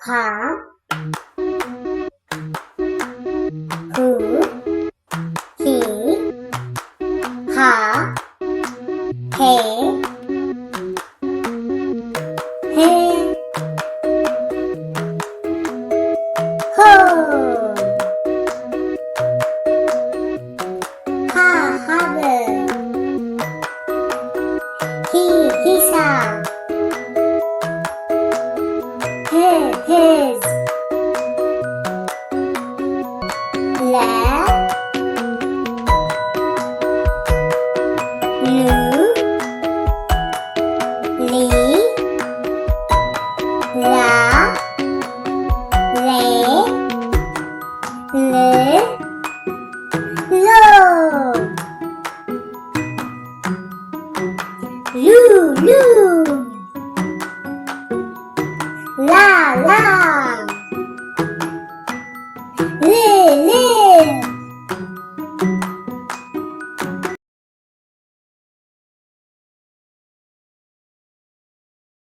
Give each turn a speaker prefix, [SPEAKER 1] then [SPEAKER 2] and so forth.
[SPEAKER 1] ha, hu, he, ha, he, he, ho, ha, habe, he, hisa, he, his, la, lu, li, la, le, lo, lu, la, li,